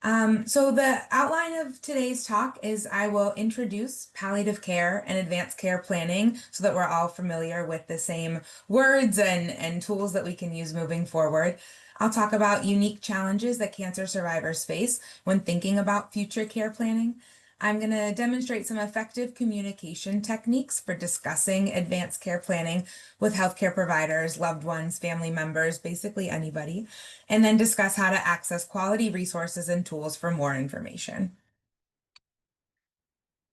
So the outline of today's talk is I will introduce palliative care and advanced care planning so that we're all familiar with the same words and tools that we can use moving forward. I'll talk about unique challenges that cancer survivors face when thinking about future care planning. I'm going to demonstrate some effective communication techniques for discussing advanced care planning with healthcare providers, loved ones, family members, basically anybody, and then discuss how to access quality resources and tools for more information.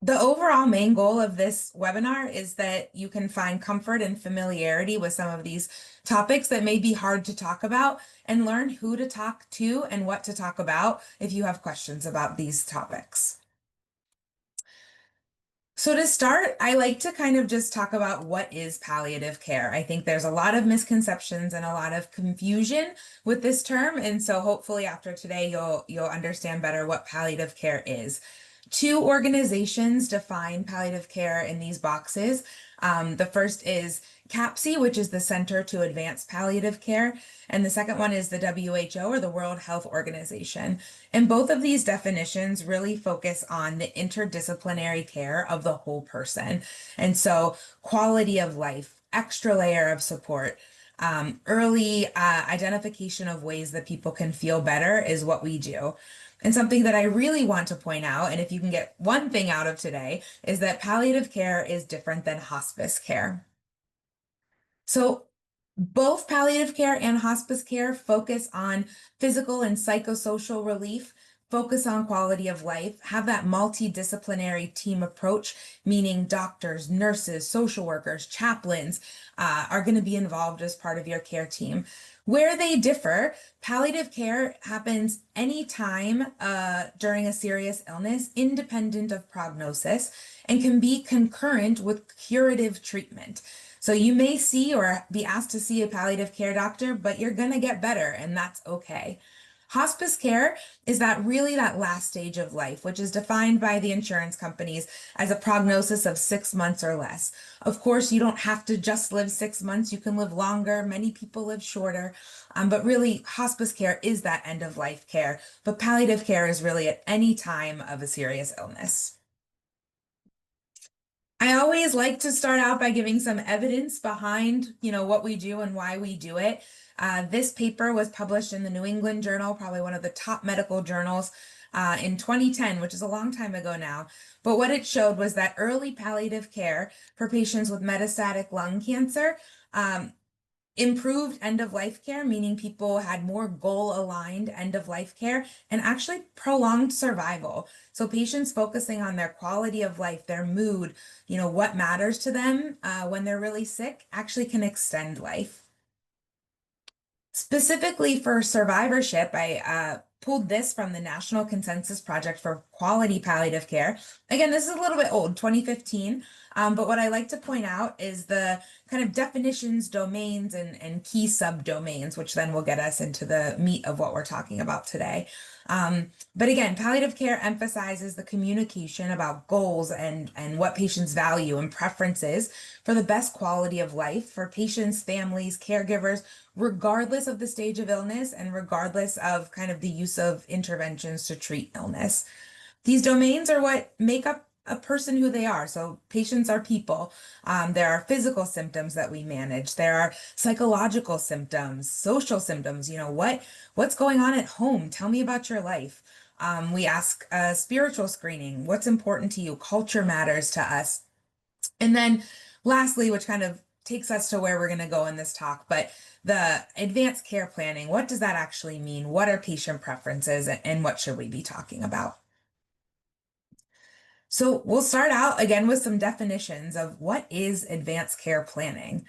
The overall main goal of this webinar is that you can find comfort and familiarity with some of these topics that may be hard to talk about and learn who to talk to and what to talk about if you have questions about these topics. So to start, I like to kind of just talk about what is palliative care. I think there's a lot of misconceptions and a lot of confusion with this term, and so hopefully after today you'll understand better what palliative care is. Two organizations define palliative care in these boxes. The first is CAPC, which is the Center to Advance Palliative Care, and the second one is the WHO, or the World Health Organization. And both of these definitions really focus on the interdisciplinary care of the whole person. And so quality of life, extra layer of support, early identification of ways that people can feel better is what we do. And something that I really want to point out, and if you can get one thing out of today, is that palliative care is different than hospice care. So both palliative care and hospice care focus on physical and psychosocial relief, focus on quality of life, have that multidisciplinary team approach, meaning doctors, nurses, social workers, chaplains are going to be involved as part of your care team. Where they differ, palliative care happens anytime during a serious illness, independent of prognosis, and can be concurrent with curative treatment. So you may see or be asked to see a palliative care doctor, but you're going to get better, and that's okay. Hospice care is that last stage of life, which is defined by the insurance companies as a prognosis of 6 months or less. Of course, you don't have to just live 6 months. You can live longer. Many people live shorter. But really, hospice care is that end of life care. But palliative care is really at any time of a serious illness. I always like to start out by giving some evidence behind, what we do and why we do it. This paper was published in the New England Journal, probably one of the top medical journals, in 2010, which is a long time ago now. But what it showed was that early palliative care for patients with metastatic lung cancer improved end of life care, meaning people had more goal aligned end of life care, and actually prolonged survival. So patients focusing on their quality of life, their mood, what matters to them when they're really sick actually can extend life. Specifically for survivorship, I pulled this from the National Consensus Project for Quality Palliative Care. Again, this is a little bit old, 2015, but what I like to point out is the kind of definitions, domains, and key subdomains, which then will get us into the meat of what we're talking about today. But again, palliative care emphasizes the communication about goals and what patients value and preferences for the best quality of life for patients, families, caregivers, regardless of the stage of illness and regardless of kind of the use of interventions to treat illness. These domains are what make up a person who they are. So patients are people. There are physical symptoms that we manage. There are psychological symptoms, social symptoms. What's going on at home? Tell me about your life. We ask spiritual screening. What's important to you? Culture matters to us. And then lastly, which kind of takes us to where we're going to go in this talk, but the advanced care planning, what does that actually mean? What are patient preferences and what should we be talking about? So we'll start out again with some definitions of what is advanced care planning.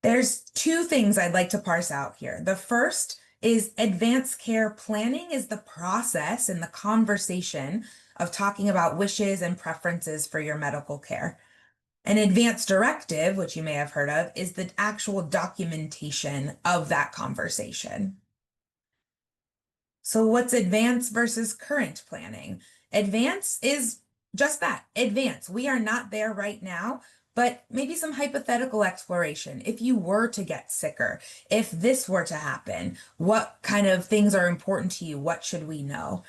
There's two things I'd like to parse out here. The first is advanced care planning is the process and the conversation of talking about wishes and preferences for your medical care. An advance directive, which you may have heard of, is the actual documentation of that conversation. So what's advance versus current planning? Advance is just that, advance. We are not there right now, but maybe some hypothetical exploration. If you were to get sicker, if this were to happen, what kind of things are important to you? What should we know?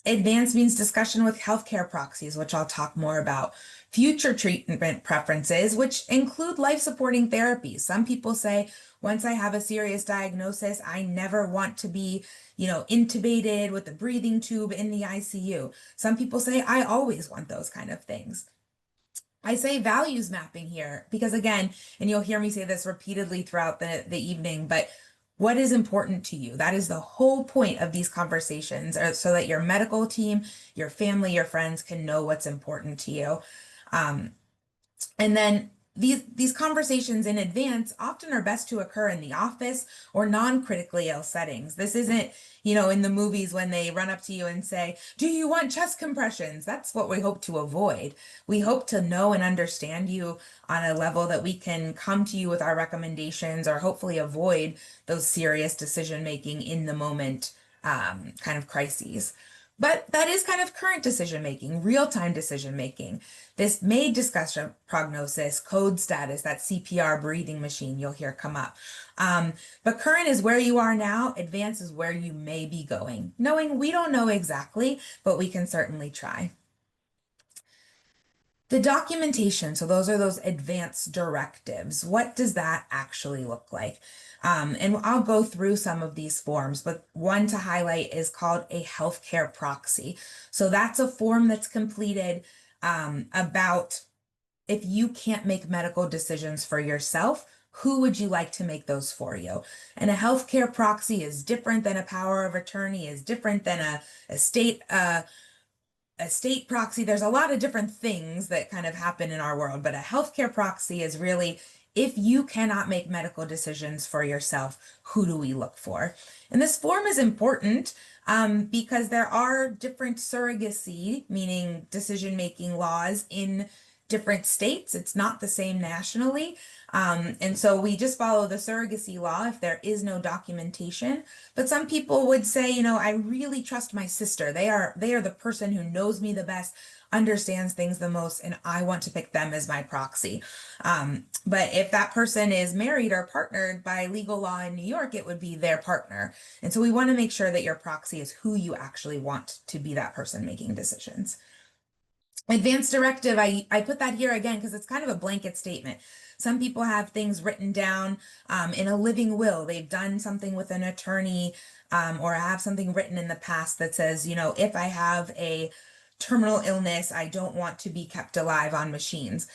Advanced means discussion with healthcare proxies, which I'll talk more about. Future treatment preferences, which include life supporting therapies. Some people say, once I have a serious diagnosis, I never want to be, intubated with a breathing tube in the ICU. Some people say, I always want those kind of things. I say values mapping here because again, and you'll hear me say this repeatedly throughout the evening, but what is important to you? That is the whole point of these conversations, so that your medical team, your family, your friends can know what's important to you. And then these conversations in advance often are best to occur in the office or non-critically ill settings. This isn't, in the movies when they run up to you and say, do you want chest compressions? That's what we hope to avoid. We hope to know and understand you on a level that we can come to you with our recommendations or hopefully avoid those serious decision-making in the moment kind of crises. But that is kind of current decision making, real-time decision making. This may discuss prognosis, code status, that CPR breathing machine you'll hear come up. But current is where you are now, advanced is where you may be going. Knowing we don't know exactly, but we can certainly try. The documentation, so those are those advanced directives. What does that actually look like? And I'll go through some of these forms, but one to highlight is called a healthcare proxy. So that's a form that's completed about if you can't make medical decisions for yourself, who would you like to make those for you? And a healthcare proxy is different than a power of attorney, is different than a state proxy. There's a lot of different things that kind of happen in our world, but a healthcare proxy is really if you cannot make medical decisions for yourself, who do we look for? And this form is important because there are different surrogacy, meaning decision-making laws in different states. It's not the same nationally. And so we just follow the surrogacy law if there is no documentation. But some people would say, I really trust my sister. They are the person who knows me the best, understands things the most, and I want to pick them as my proxy. But if that person is married or partnered by legal law in New York, it would be their partner. And so we want to make sure that your proxy is who you actually want to be that person making decisions. Advanced directive, I put that here again because it's kind of a blanket statement. Some people have things written down in a living will. They've done something with an attorney or have something written in the past that says, if I have a terminal illness, I don't want to be kept alive on machines.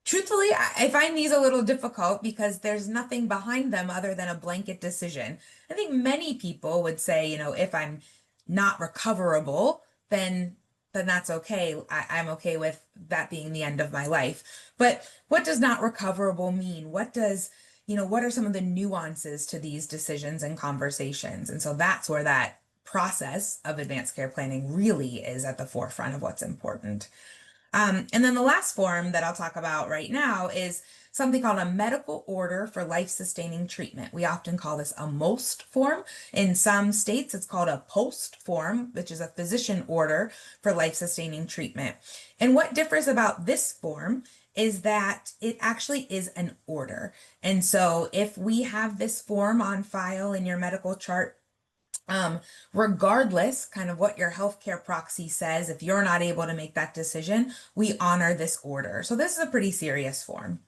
Truthfully, I find these a little difficult because there's nothing behind them other than a blanket decision. I think many people would say, if I'm not recoverable, then that's okay. I'm okay with that being the end of my life. But what does not recoverable mean? What are some of the nuances to these decisions and conversations? And so that's where that process of advanced care planning really is at the forefront of what's important. And then the last form that I'll talk about right now is something called a medical order for life-sustaining treatment. We often call this a MOST form. In some states, it's called a POST form, which is a physician order for life-sustaining treatment. And what differs about this form is that it actually is an order. And so if we have this form on file in your medical chart, regardless kind of what your healthcare proxy says, if you're not able to make that decision, we honor this order. So this is a pretty serious form.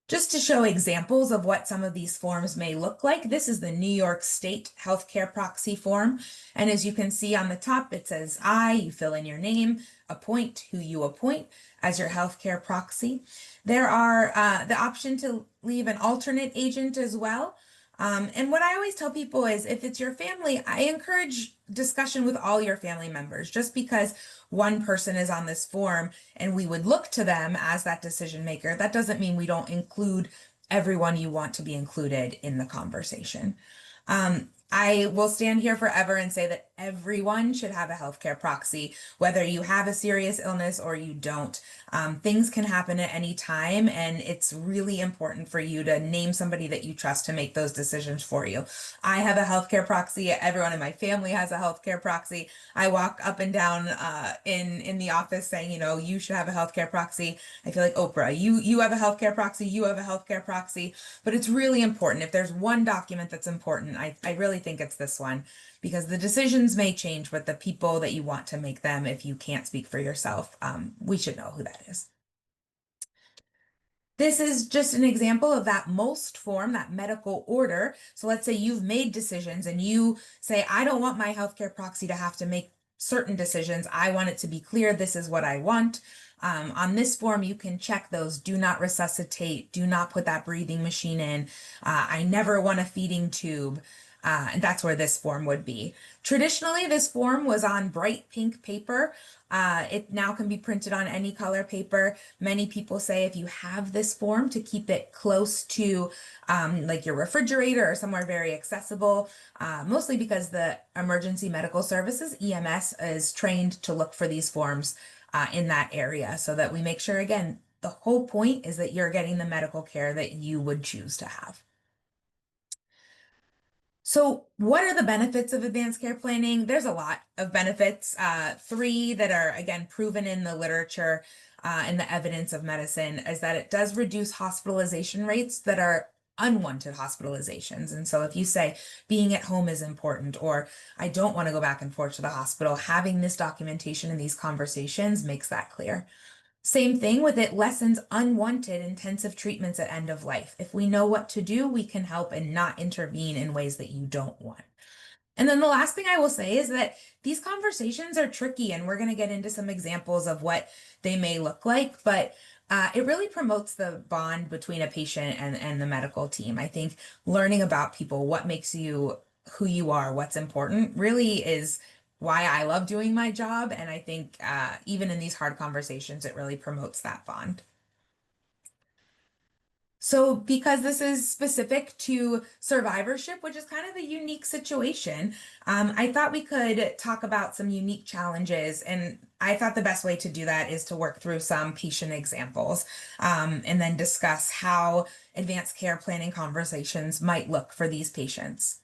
Just to show examples of what some of these forms may look like, this is the New York State Healthcare Proxy Form. And as you can see on the top, it says you fill in your name, appoint who you appoint as your healthcare proxy. There are the option to leave an alternate agent as well. And what I always tell people is if it's your family, I encourage discussion with all your family members. Just because one person is on this form and we would look to them as that decision maker, that doesn't mean we don't include everyone you want to be included in the conversation. I will stand here forever and say that everyone should have a healthcare proxy, whether you have a serious illness or you don't. Things can happen at any time, and it's really important for you to name somebody that you trust to make those decisions for you. I have a healthcare proxy. Everyone in my family has a healthcare proxy. I walk up and down in the office saying, you should have a healthcare proxy. I feel like Oprah. You have a healthcare proxy. You have a healthcare proxy. But it's really important. If there's one document that's important, I really think it's this one, because the decisions may change, but the people that you want to make them, if you can't speak for yourself, we should know who that is. This is just an example of that MOST form, that medical order. So let's say you've made decisions and you say, I don't want my healthcare proxy to have to make certain decisions. I want it to be clear. This is what I want. On this form, you can check those. Do not resuscitate. Do not put that breathing machine in. I never want a feeding tube. And that's where this form would be. Traditionally, this form was on bright pink paper. It now can be printed on any color paper. Many people say if you have this form, to keep it close to like your refrigerator or somewhere very accessible, mostly because the Emergency Medical Services, EMS, is trained to look for these forms in that area, so that we make sure, again, the whole point is that you're getting the medical care that you would choose to have. So, what are the benefits of advanced care planning? There's a lot of benefits, three that are, again, proven in the literature and the evidence of medicine, is that it does reduce hospitalization rates that are unwanted hospitalizations. And so, if you say being at home is important, or I don't want to go back and forth to the hospital, having this documentation and these conversations makes that clear. Same thing with it lessens unwanted intensive treatments at end of life. If we know what to do, we can help and not intervene in ways that you don't want. And then the last thing I will say is that these conversations are tricky, and we're going to get into some examples of what they may look like, but it really promotes the bond between a patient and the medical team. I think learning about people, what makes you who you are, what's important, really is why I love doing my job. And I think even in these hard conversations, it really promotes that bond. So, because this is specific to survivorship, which is kind of a unique situation, I thought we could talk about some unique challenges. And I thought the best way to do that is to work through some patient examples, and then discuss how advanced care planning conversations might look for these patients.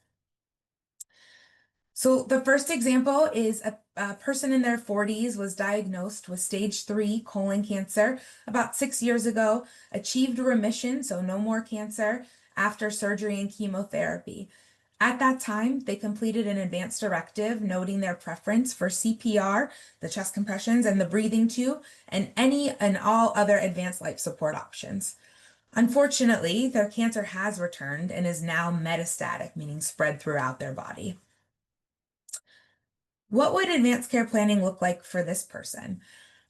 So the first example is a person in their 40s was diagnosed with stage 3 colon cancer about 6 years ago, achieved remission, so no more cancer, after surgery and chemotherapy. At that time, they completed an advance directive noting their preference for CPR, the chest compressions, and the breathing tube, and any and all other advanced life support options. Unfortunately, their cancer has returned and is now metastatic, meaning spread throughout their body. What would advanced care planning look like for this person?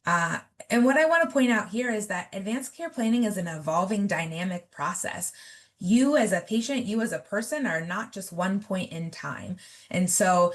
Uh, and what I want to point out here is that advanced care planning is an evolving dynamic process. You as a patient, you as a person are not just one point in time. And so,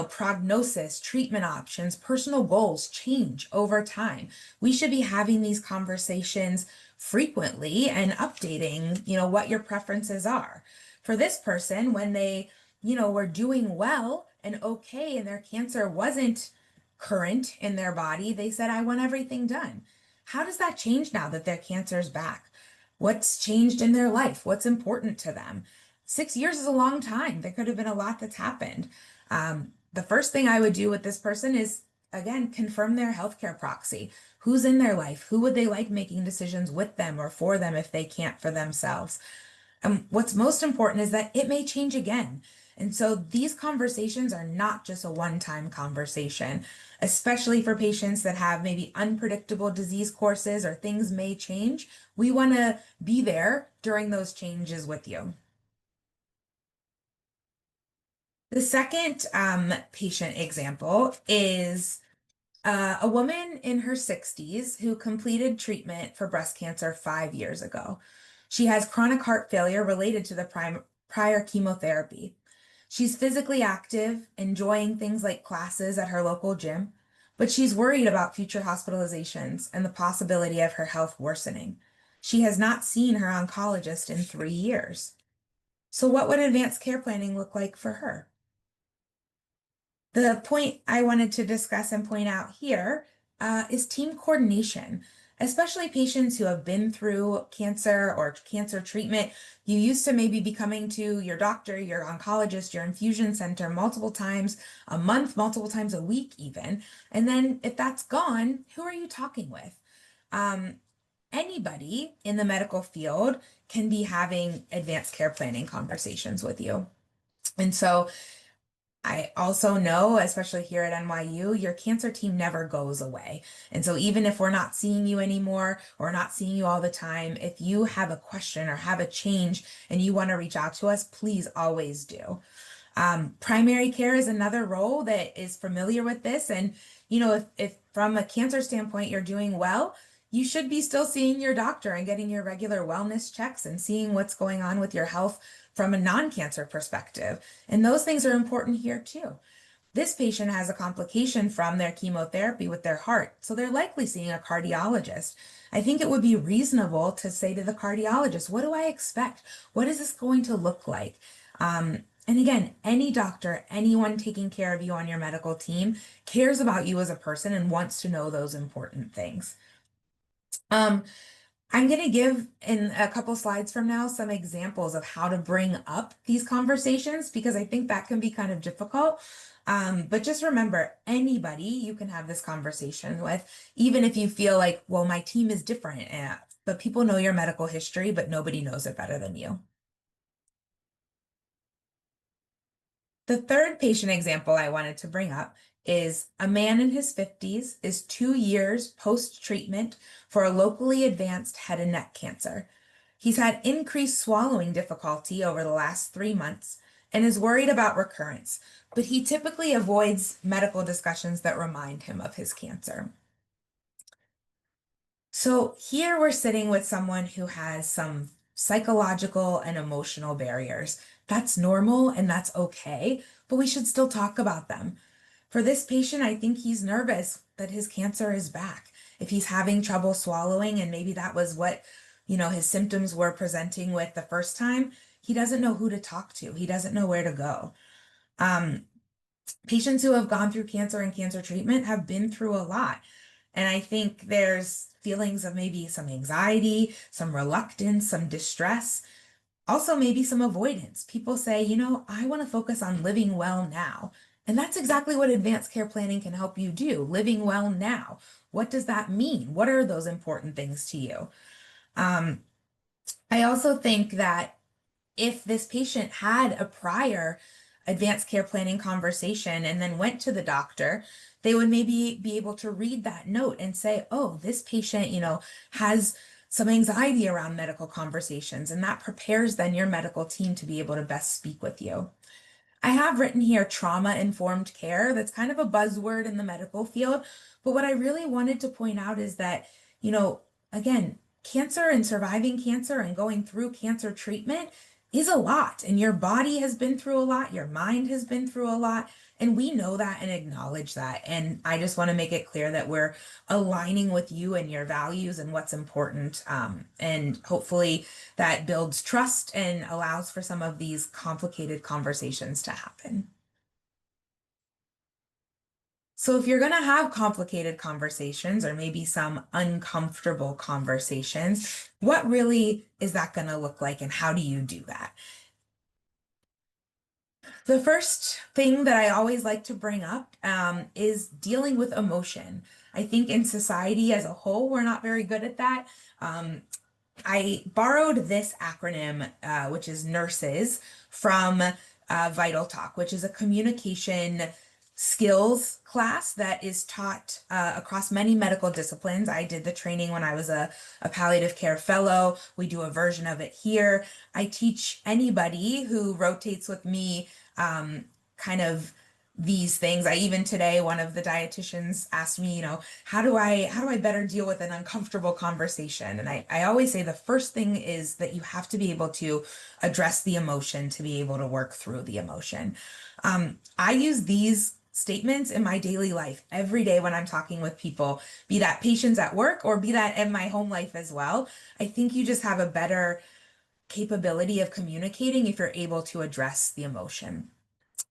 prognosis, treatment options, personal goals change over time. We should be having these conversations frequently and updating, what your preferences are. For this person, when they, were doing well and okay, and their cancer wasn't current in their body, they said, I want everything done. How does that change now that their cancer's back? What's changed in their life? What's important to them? 6 years is a long time. There could have been a lot that's happened. The first thing I would do with this person is, again, confirm their healthcare proxy. Who's in their life? Who would they like making decisions with them or for them if they can't for themselves? And what's most important is that it may change again. And so these conversations are not just a one-time conversation, especially for patients that have maybe unpredictable disease courses or things may change. We want to be there during those changes with you. The second patient example is a woman in her 60s who completed treatment for breast cancer 5 years ago. She has chronic heart failure related to the prior chemotherapy. She's physically active, enjoying things like classes at her local gym, but she's worried about future hospitalizations and the possibility of her health worsening. She has not seen her oncologist in 3 years. So, what would advanced care planning look like for her? The point I wanted to discuss and point out here is team coordination, especially patients who have been through cancer or cancer treatment. You used to maybe be coming to your doctor, your oncologist, your infusion center multiple times a month, multiple times a week, even. And then if that's gone, who are you talking with? Um, Anybody in the medical field can be having advanced care planning conversations with you. And so I also know, especially here at NYU, your cancer team never goes away. And so even if we're not seeing you anymore or not seeing you all the time, if you have a question or have a change and you want to reach out to us, please always do. Primary care is another role that is familiar with this. And, if from a cancer standpoint you're doing well, you should be still seeing your doctor and getting your regular wellness checks and seeing what's going on with your health from a non-cancer perspective. And those things are important here too. This patient has a complication from their chemotherapy with their heart, so they're likely seeing a cardiologist. I think it would be reasonable to say to the cardiologist, what do I expect? What is this going to look like? And again, any doctor, anyone taking care of you on your medical team cares about you as a person and wants to know those important things. Um, I'm going to give in a couple slides from now some examples of how to bring up these conversations because I think that can be kind of difficult. But just remember, anybody you can have this conversation with, even if you feel like, well, my team is different, but people know your medical history, but nobody knows it better than you. The third patient example I wanted to bring up is a man in his 50s is 2 years post-treatment for a locally advanced head and neck cancer. He's had increased swallowing difficulty over the last 3 months and is worried about recurrence, but he typically avoids medical discussions that remind him of his cancer. So here we're sitting with someone who has some psychological and emotional barriers. That's normal and that's okay, but we should still talk about them. For this patient, I think he's nervous that his cancer is back. If he's having trouble swallowing and maybe that was what, his symptoms were presenting with the first time, he doesn't know who to talk to. He doesn't know where to go. Um, Patients who have gone through cancer and cancer treatment have been through a lot. And I think there's feelings of maybe some anxiety, some reluctance, some distress, also maybe some avoidance. People say, I want to focus on living well now. And that's exactly what advanced care planning can help you do, living well now. What does that mean? What are those important things to you? I also think that if this patient had a prior advanced care planning conversation and then went to the doctor, they would maybe be able to read that note and say, oh, this patient, has some anxiety around medical conversations, and that prepares then your medical team to be able to best speak with you. I have written here trauma-informed care. That's kind of a buzzword in the medical field. But what I really wanted to point out is that, again, cancer and surviving cancer and going through cancer treatment is a lot. And your body has been through a lot, your mind has been through a lot. And we know that and acknowledge that. And I just want to make it clear that we're aligning with you and your values and what's important. And hopefully that builds trust and allows for some of these complicated conversations to happen. So if you're going to have complicated conversations or maybe some uncomfortable conversations, what really is that going to look like and how do you do that? The first thing that I always like to bring up is dealing with emotion. I think in society as a whole, we're not very good at that. I borrowed this acronym, which is NURSES, from Vital Talk, which is a communication skills class that is taught across many medical disciplines. I did the training when I was a palliative care fellow. We do a version of it here. I teach anybody who rotates with me kind of these things. I even today, one of the dietitians asked me, how do I better deal with an uncomfortable conversation? And I always say the first thing is that you have to be able to address the emotion to be able to work through the emotion. I use these statements in my daily life every day when I'm talking with people, be that patients at work or be that in my home life as well. I think you just have a better capability of communicating if you're able to address the emotion.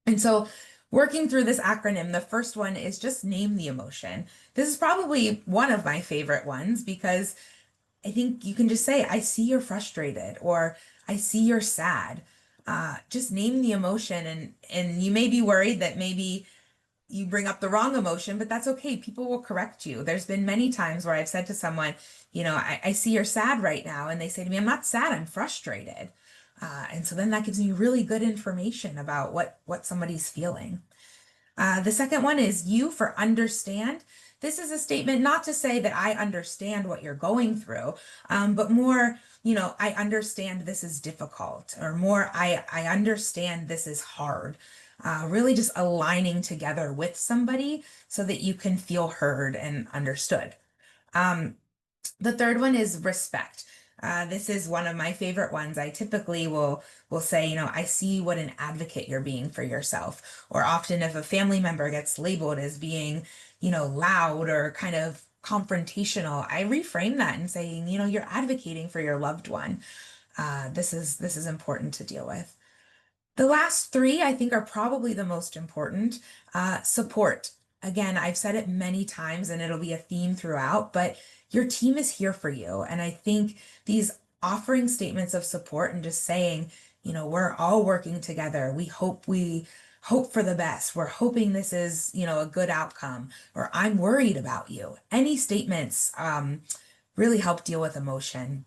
And so working through this acronym, the first one is just name the emotion. This is probably one of my favorite ones because I think you can just say, I see you're frustrated, or I see you're sad. Just name the emotion, and you may be worried that maybe you bring up the wrong emotion, but that's okay. People will correct you. There's been many times where I've said to someone, I see you're sad right now. And they say to me, I'm not sad, I'm frustrated. And so then that gives me really good information about what somebody's feeling. The second one is U for understand. This is a statement not to say that I understand what you're going through, but more, I understand this is difficult, or more, I understand this is hard. Really just aligning together with somebody so that you can feel heard and understood. Um, the third one is respect. This is one of my favorite ones. I typically will say, I see what an advocate you're being for yourself. Or often if a family member gets labeled as being, loud or kind of confrontational, I reframe that and saying, you're advocating for your loved one. This is important to deal with. The last three, I think, are probably the most important. Support. Again, I've said it many times and it'll be a theme throughout, but your team is here for you. And I think these offering statements of support and just saying, we're all working together. We hope for the best. We're hoping this is, a good outcome, or I'm worried about you. Any statements really help deal with emotion.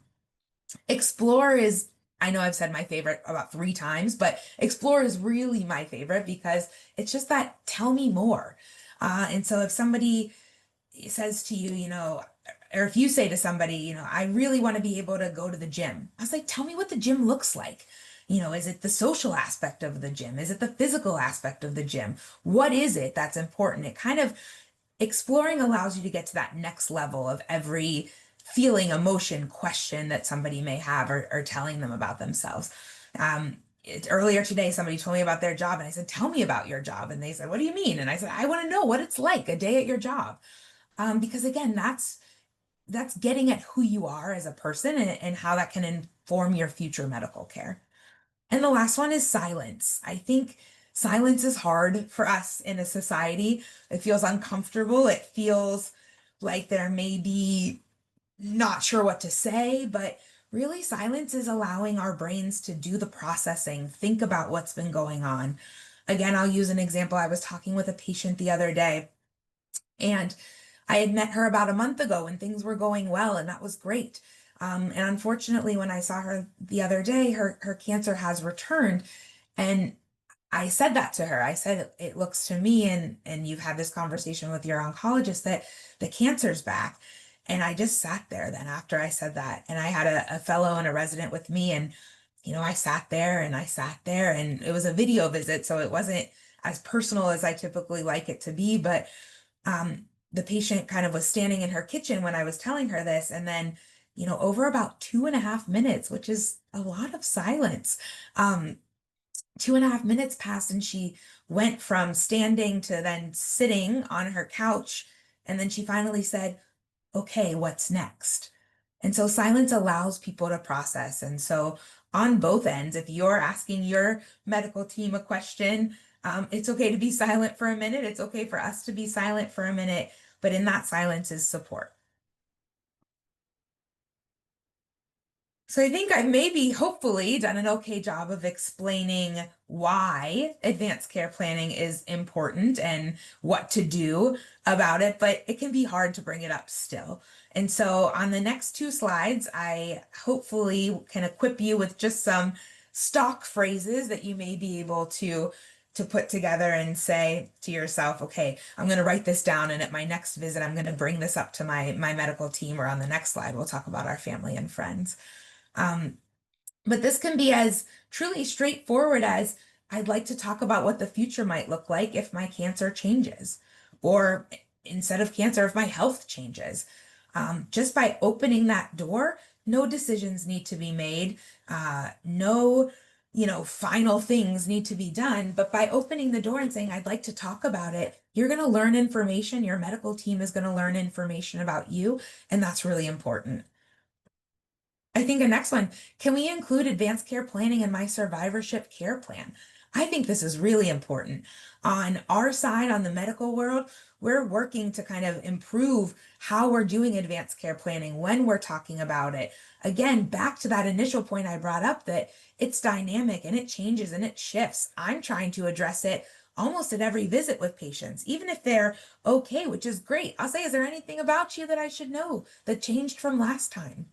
Explore is, I know I've said my favorite about 3 times, but explore is really my favorite because it's just that tell me more. And so if somebody says to you, or if you say to somebody, I really want to be able to go to the gym. I was like, tell me what the gym looks like. Is it the social aspect of the gym? Is it the physical aspect of the gym? What is it that's important? It kind of exploring allows you to get to that next level of every feeling, emotion, question that somebody may have, or telling them about themselves. Earlier today, somebody told me about their job, and I said, tell me about your job. And they said, what do you mean? And I said, I want to know what it's like a day at your job. Because again, that's getting at who you are as a person, and how that can inform your future medical care. And the last one is silence. I think silence is hard for us in a society. It feels uncomfortable. It feels like there may be not sure what to say, but really silence is allowing our brains to do the processing, think about what's been going on. Again, I'll use an example. I was talking with a patient the other day, and I had met her about a month ago when things were going well, and that was great. And unfortunately, when I saw her the other day, her cancer has returned. And I said that to her. I said, it looks to me, and you've had this conversation with your oncologist, that the cancer's back. And I just sat there then after I said that. And I had a fellow and a resident with me. And, I sat there and I sat there, and it was a video visit. So it wasn't as personal as I typically like it to be. But the patient kind of was standing in her kitchen when I was telling her this. And then, over about 2.5 minutes, which is a lot of silence, 2.5 minutes passed, and she went from standing to then sitting on her couch. And then she finally said, okay, what's next? And so silence allows people to process. And so on both ends, if you're asking your medical team a question, it's okay to be silent for a minute. It's okay for us to be silent for a minute, but in that silence is support. So I think I've maybe hopefully done an okay job of explaining why advanced care planning is important and what to do about it, but it can be hard to bring it up still. And so on the next 2 slides, I hopefully can equip you with just some stock phrases that you may be able to put together and say to yourself, okay, I'm going to write this down, and at my next visit, I'm going to bring this up to my medical team, or on the next slide, we'll talk about our family and friends. Um, but this can be as truly straightforward as, I'd like to talk about what the future might look like if my cancer changes, or instead of cancer, if my health changes. Just by opening that door, no decisions need to be made. No, final things need to be done. But by opening the door and saying, I'd like to talk about it, you're going to learn information. Your medical team is going to learn information about you. And that's really important. I think a next one, can we include advanced care planning in my survivorship care plan? I think this is really important. On our side, on the medical world, we're working to kind of improve how we're doing advanced care planning when we're talking about it. Again, back to that initial point I brought up that it's dynamic and it changes and it shifts. I'm trying to address it almost at every visit with patients, even if they're okay, which is great. I'll say, is there anything about you that I should know that changed from last time?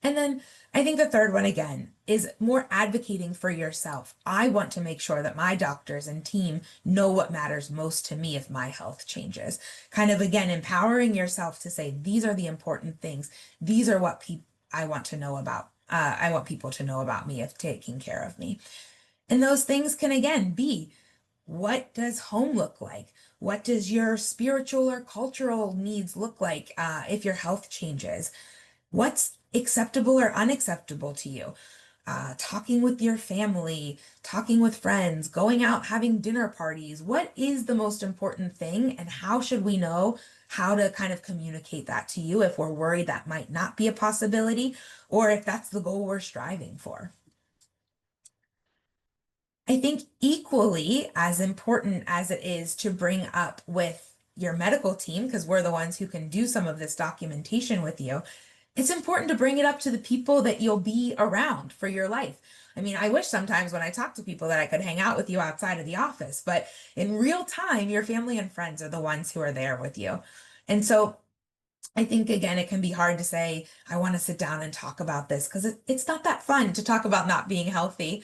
And then I think the third one again is more advocating for yourself. I want to make sure that my doctors and team know what matters most to me if my health changes. Kind of again, empowering yourself to say, these are the important things. These are what I want to know about. I want people to know about me if taking care of me. And those things can again be, what does home look like? What does your spiritual or cultural needs look like if your health changes? What's acceptable or unacceptable to you? Talking with your family, talking with friends, going out, having dinner parties. What is the most important thing, and how should we know how to kind of communicate that to you if we're worried that might not be a possibility, or if that's the goal we're striving for? I think equally as important as it is to bring up with your medical team, because we're the ones who can do some of this documentation with you, it's important to bring it up to the people that you'll be around for your life. I mean, I wish sometimes when I talk to people that I could hang out with you outside of the office, but in real time, your family and friends are the ones who are there with you. And so I think, again, it can be hard to say, I want to sit down and talk about this because it's not that fun to talk about not being healthy.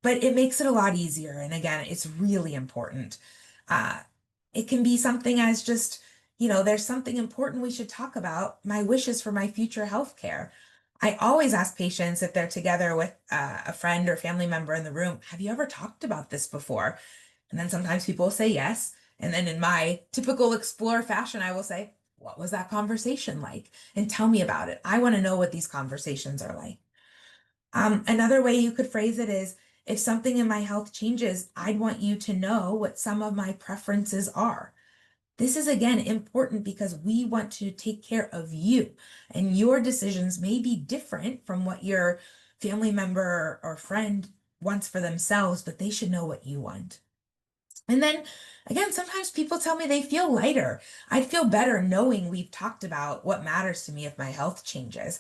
But it makes it a lot easier. And again, it's really important. Uh, it can be something as just, there's something important we should talk about. My wishes for my future health care. I always ask patients if they're together with a friend or family member in the room, have you ever talked about this before? And then sometimes people will say yes. And then in my typical explorer fashion, I will say, what was that conversation like? And tell me about it. I want to know what these conversations are like. Another way you could phrase it is, if something in my health changes, I'd want you to know what some of my preferences are. This is again important because we want to take care of you, and your decisions may be different from what your family member or friend wants for themselves, but they should know what you want. And then again, sometimes people tell me they feel lighter. I'd feel better knowing we've talked about what matters to me if my health changes.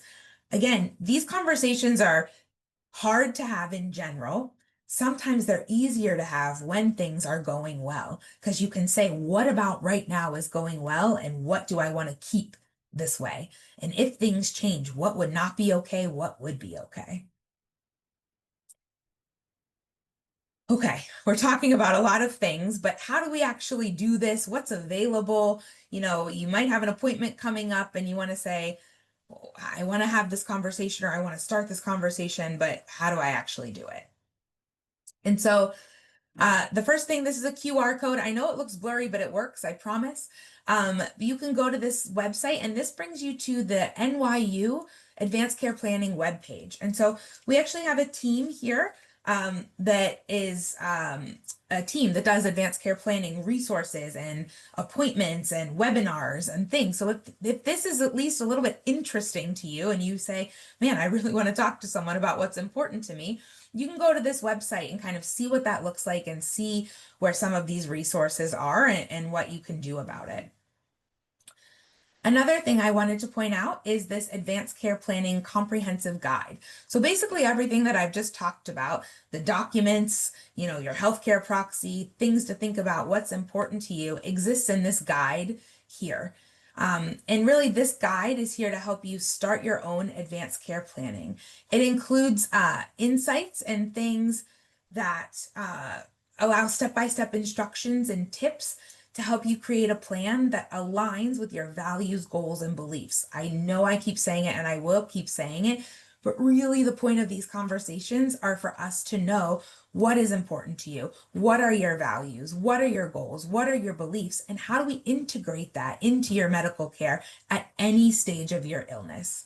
Again, these conversations are hard to have in general. Sometimes they're easier to have when things are going well, because you can say, what about right now is going well, and what do I want to keep this way? And if things change, what would not be okay? What would be okay? Okay, we're talking about a lot of things, but how do we actually do this? What's available? You might have an appointment coming up and you want to say, "Oh, I want to have this conversation, or I want to start this conversation, but how do I actually do it?" And so the first thing, this is a QR code. I know it looks blurry, but it works, I promise. You can go to this website, and this brings you to the NYU Advanced Care Planning webpage. And so we actually have a team here that is a team that does advanced care planning resources and appointments and webinars and things. So if this is at least a little bit interesting to you and you say, man, I really want to talk to someone about what's important to me, you can go to this website and kind of see what that looks like and see where some of these resources are and what you can do about it. Another thing I wanted to point out is this advanced care planning comprehensive guide. So basically everything that I've just talked about, the documents, your healthcare proxy, things to think about, what's important to you, exists in this guide here. And really this guide is here to help you start your own advanced care planning. It includes insights and things that allow step-by-step instructions and tips to help you create a plan that aligns with your values, goals, and beliefs. I know I keep saying it and I will keep saying it, but really the point of these conversations are for us to know what is important to you. What are your values? What are your goals? What are your beliefs? And how do we integrate that into your medical care at any stage of your illness?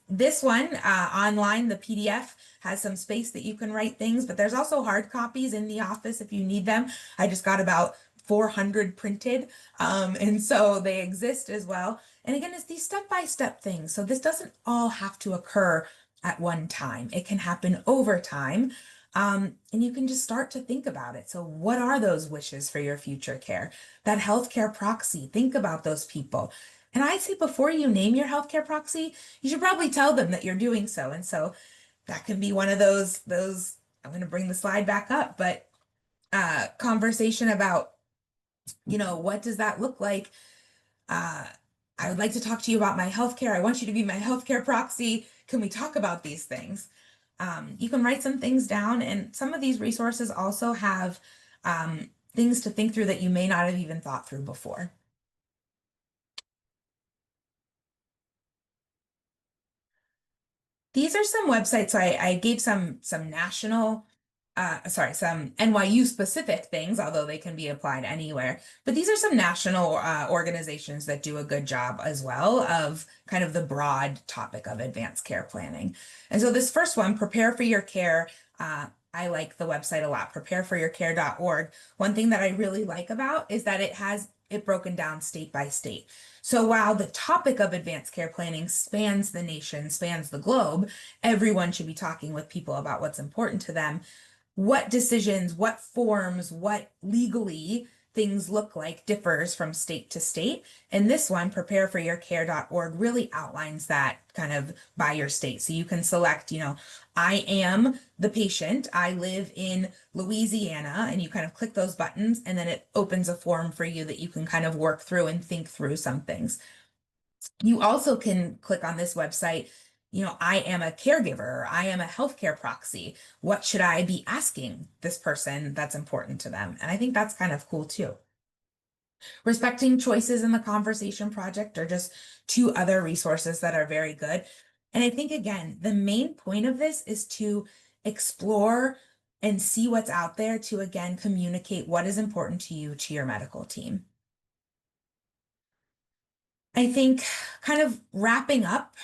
This one online, the PDF has some space that you can write things, but there's also hard copies in the office if you need them. I just got about 400 printed, and so they exist as well. And again, it's these step-by-step things. So this doesn't all have to occur at one time. It can happen over time. And you can just start to think about it. So what are those wishes for your future care? That healthcare proxy, think about those people. And I'd say before you name your healthcare proxy, you should probably tell them that you're doing so. And so that can be one of those, I'm going to bring the slide back up, but conversation about, what does that look like? Uh, I would like to talk to you about my healthcare. I want you to be my healthcare proxy. Can we talk about these things? You can write some things down, and some of these resources also have things to think through that you may not have even thought through before. These are some websites. So I gave some national, some NYU specific things, although they can be applied anywhere. But these are some national organizations that do a good job as well of kind of the broad topic of advanced care planning. And so this first one, Prepare for Your Care. I like the website a lot, prepareforyourcare.org. One thing that I really like about is that it has it broken down state by state. So while the topic of advanced care planning spans the nation, spans the globe, everyone should be talking with people about what's important to them. What decisions, what forms, what legally things look like differs from state to state. And this one, prepareforyourcare.org, really outlines that kind of by your state. So you can select, I am the patient. I live in Louisiana, and you kind of click those buttons, and then it opens a form for you that you can kind of work through and think through some things. You also can click on this website, I am a caregiver, or I am a healthcare proxy. What should I be asking this person that's important to them? And I think that's kind of cool too. Respecting Choices in the Conversation Project are just two other resources that are very good. And I think, again, the main point of this is to explore and see what's out there to, again, communicate what is important to you to your medical team. I think kind of wrapping up,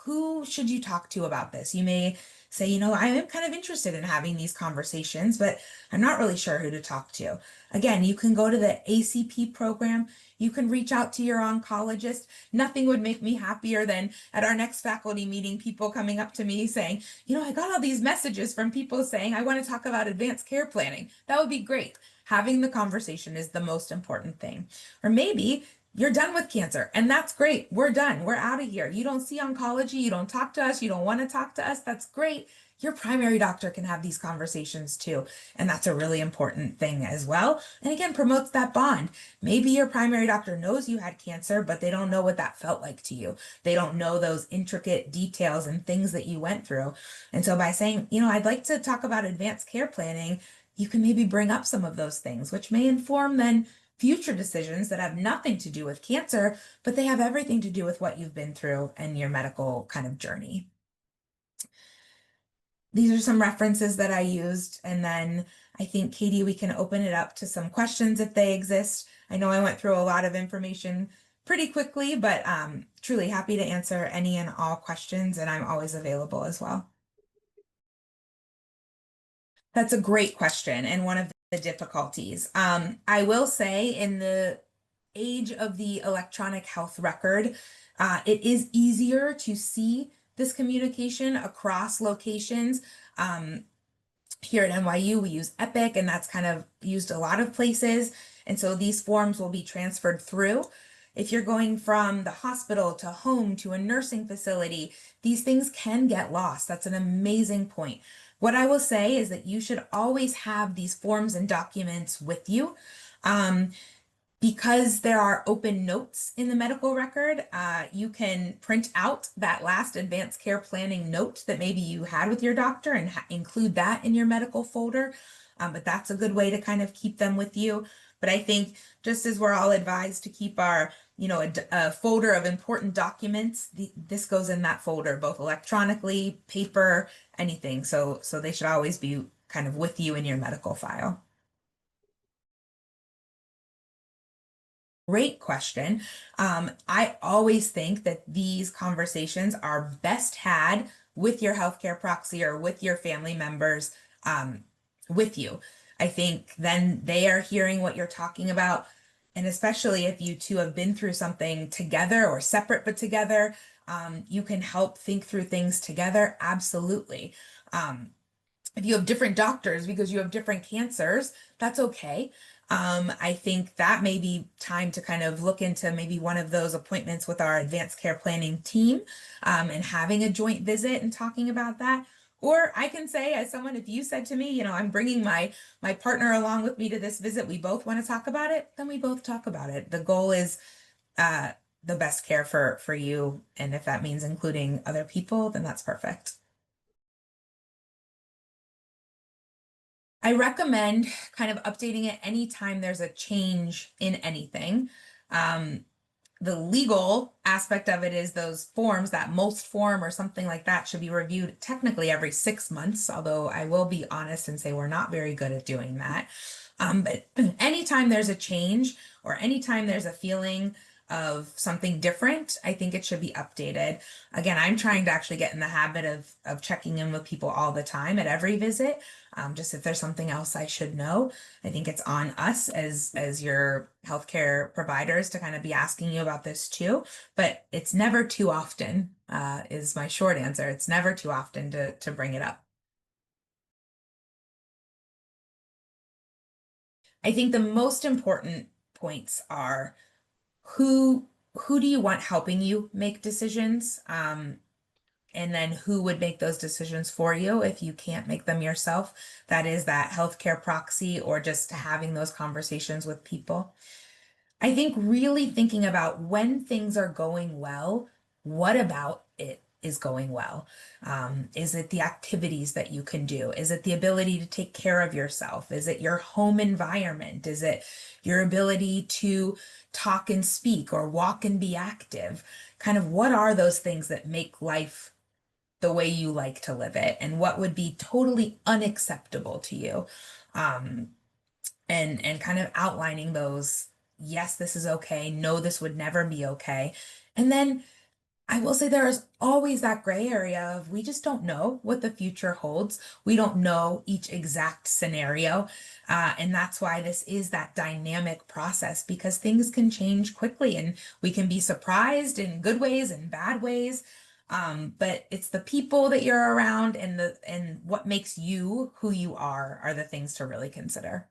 who should you talk to about this? You may say, I am kind of interested in having these conversations, but I'm not really sure who to talk to. Again, you can go to the ACP program. You can reach out to your oncologist. Nothing would make me happier than at our next faculty meeting, people coming up to me saying, I got all these messages from people saying, I want to talk about advanced care planning. That would be great. Having the conversation is the most important thing. Or maybe you're done with cancer, and that's great. We're done. We're out of here. You don't see oncology. You don't talk to us. You don't want to talk to us. That's great. Your primary doctor can have these conversations too. And that's a really important thing as well. And again, promotes that bond. Maybe your primary doctor knows you had cancer, but they don't know what that felt like to you. They don't know those intricate details and things that you went through. And so by saying, I'd like to talk about advanced care planning, you can maybe bring up some of those things, which may inform then future decisions that have nothing to do with cancer, but they have everything to do with what you've been through and your medical kind of journey. These are some references that I used, and then I think, Katie, we can open it up to some questions if they exist. I know I went through a lot of information pretty quickly, but truly happy to answer any and all questions, and I'm always available as well. That's a great question, and one of the difficulties. I will say, in the age of the electronic health record, it is easier to see this communication across locations. Here at NYU, we use Epic, and that's kind of used a lot of places. And so these forms will be transferred through. If you're going from the hospital to home to a nursing facility, these things can get lost. That's an amazing point. What I will say is that you should always have these forms and documents with you. Because there are open notes in the medical record, you can print out that last advanced care planning note that maybe you had with your doctor and include that in your medical folder. But that's a good way to kind of keep them with you. But I think just as we're all advised to keep our, a folder of important documents, this goes in that folder, both electronically, paper, anything. So they should always be kind of with you in your medical file. Great question. I always think that these conversations are best had with your healthcare proxy or with your family members with you. I think then they are hearing what you're talking about. And especially if you two have been through something together or separate but together, you can help think through things together. Absolutely. if you have different doctors because you have different cancers, that's okay. I think that may be time to kind of look into maybe one of those appointments with our advanced care planning team, and having a joint visit and talking about that. Or I can say, as someone, if you said to me, I'm bringing my partner along with me to this visit, we both want to talk about it, then we both talk about it. The goal is uh, the best care for you, and if that means including other people, then that's perfect. I recommend kind of updating it anytime there's a change in anything. Um, the legal aspect of it is those forms, that most form or something like that should be reviewed technically every 6 months, although I will be honest and say we're not very good at doing that. But anytime there's a change or anytime there's a feeling of something different, I think it should be updated. Again, I'm trying to actually get in the habit of checking in with people all the time at every visit. Just if there's something else I should know. I think it's on us as your healthcare providers to kind of be asking you about this too. But it's never too often, is my short answer. It's never too often to bring it up. I think the most important points are who who do you want helping you make decisions? And then who would make those decisions for you if you can't make them yourself? That is that healthcare proxy or just having those conversations with people. I think really thinking about when things are going well, what about it is going well? Is it the activities that you can do? Is it the ability to take care of yourself? Is it your home environment? Is it your ability to talk and speak or walk and be active? Kind of what are those things that make life the way you like to live it, and what would be totally unacceptable to you? Um, and kind of outlining those, yes, this is okay, no, this would never be okay. And then I will say there is always that gray area of we just don't know what the future holds. We don't know each exact scenario. And that's why this is that dynamic process, because things can change quickly and we can be surprised in good ways and bad ways. But it's the people that you're around and what makes you who you are the things to really consider.